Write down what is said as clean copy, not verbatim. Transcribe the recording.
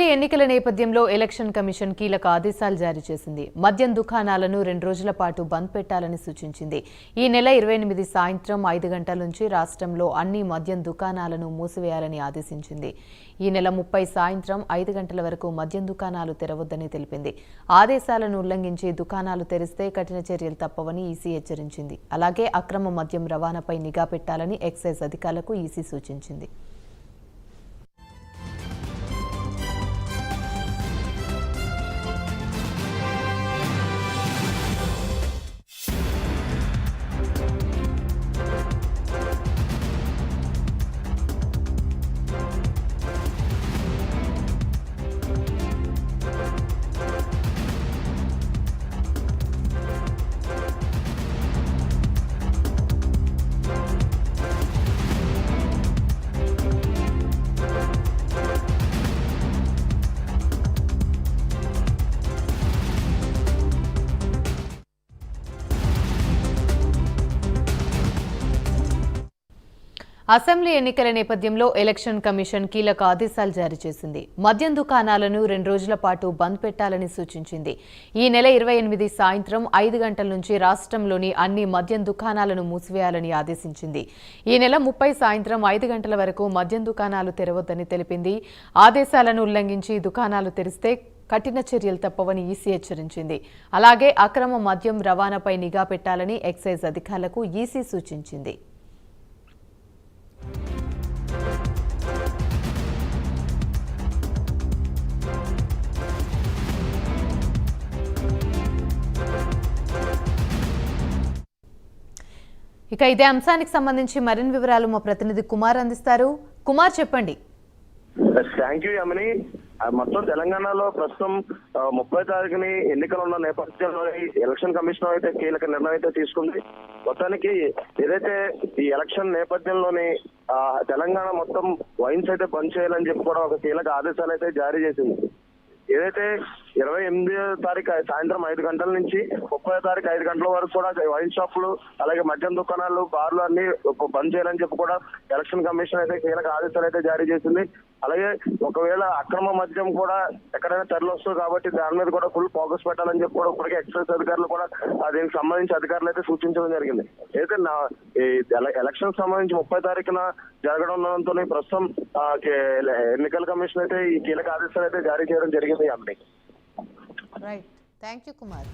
Assembly ఎన్నికల నేపథ్యంలో election commission కీలక ఆదేశాలు జారీ చేసింది. మద్యం దుకాణాలను 2 రోజుల పాటు బంద్ పెట్టాలని సూచించింది. ఈ నెల 28 సాయంత్రం 5 గంటల నుంచి రాష్ట్రంలో అన్ని మద్యం దుకాణాలను మూసివేయాలని ఆదేశించింది. ఈ నెల 30 సాయంత్రం 5 గంటల వరకు మద్యం దుకాణాలు తెరవొద్దని తెలిపింది. ఆదేశాలను ఉల్లంఘించి దుకాణాలు తెరిస్తే కఠిన చర్యలు తప్పవని ఈసీ హెచ్చరించింది. అలాగే అక్రమ మద్యం రవాణాపై నిఘా పెట్టాలని ఎక్సైజ్ అధికారులకు ఈసీ సూచించింది. అసెంబ్లీ ఎన్నికల నేపథ్యంలో ఎలక్షన్ కమిషన్ కీలక ఆదేశాలు జారీ చేసింది. మద్యం దుకాణాలను 2 రోజుల పాటు బంద్ పెట్టాలని సూచించింది. ఈ నెల 28 సాయంత్రం 5 గంటల నుంచి రాష్ట్రంలోని అన్ని మద్యం దుకాణాలను మూసివేయాలని ఆదేశించింది. ఈ నెల 30 సాయంత్రం 5 గంటల వరకు మద్యం దుకాణాలు తెరవొద్దని తెలిపింది. ఆదేశాలను ఉల్లంఘించి దుకాణాలు తెరిస్తే కఠిన చర్యలు తప్పవని ఈసీ హెచ్చరించింది. అలాగే అక్రమ మద్యం రవాణాపై నిఘా పెట్టాలని ఎక్సైజ్ అధికారులకు ఈసీ సూచించింది. ఇక ఇదే అంశానికి సంబంధించి మరిన్ని వివరాలు మా ప్రతినిధి కుమార్ అందిస్తారు. కుమార్, చెప్పండి. థ్యాంక్ యూ యమని. మొత్తం తెలంగాణలో ప్రస్తుతం 30 తారీఖుని ఎన్నికలు ఉన్న నేపథ్యంలో ఎలక్షన్ కమిషన్ అయితే కీలక నిర్ణయం అయితే తీసుకుంది. మొత్తానికి ఏదైతే ఈ ఎలక్షన్ నేపథ్యంలోని తెలంగాణ మొత్తం వైన్స్ అయితే బంద్ చేయాలని చెప్పి కూడా ఒక కీలక ఆదేశాలు అయితే జారీ చేసింది. ఏదైతే 28వ తారీఖు సాయంత్రం 5 గంటల నుంచి 30వ తారీఖు 5 గంటల వరకు కూడా వైన్ షాపులు అలాగే మద్యం దుకాణాలు బార్లు అన్ని బంద్ చేయాలని చెప్పి కూడా ఎలక్షన్ కమిషన్ అయితే కీలక ఆదేశాలు అయితే జారీ చేసింది. అలాగే ఒకవేళ అక్రమ మద్యం కూడా ఎక్కడైనా తరలిస్తుంది కాబట్టి దాని మీద కూడా ఫుల్ ఫోకస్ పెట్టాలని చెప్పి కూడా ఇప్పటికే ఎక్సైజ్ అధికారులు కూడా దీనికి సంబంధించి అధికారులు అయితే సూచించడం జరిగింది. అయితే ఎలక్షన్ సంబంధించి 30 తారీఖున జరగడంతో ప్రస్తుతం ఎన్నికల కమిషన్ అయితే ఈ కీలక ఆదేశాలు అయితే జారీ చేయడం జరిగింది. అమ్మి రైట్, థ్యాంక్ యూ కుమార్.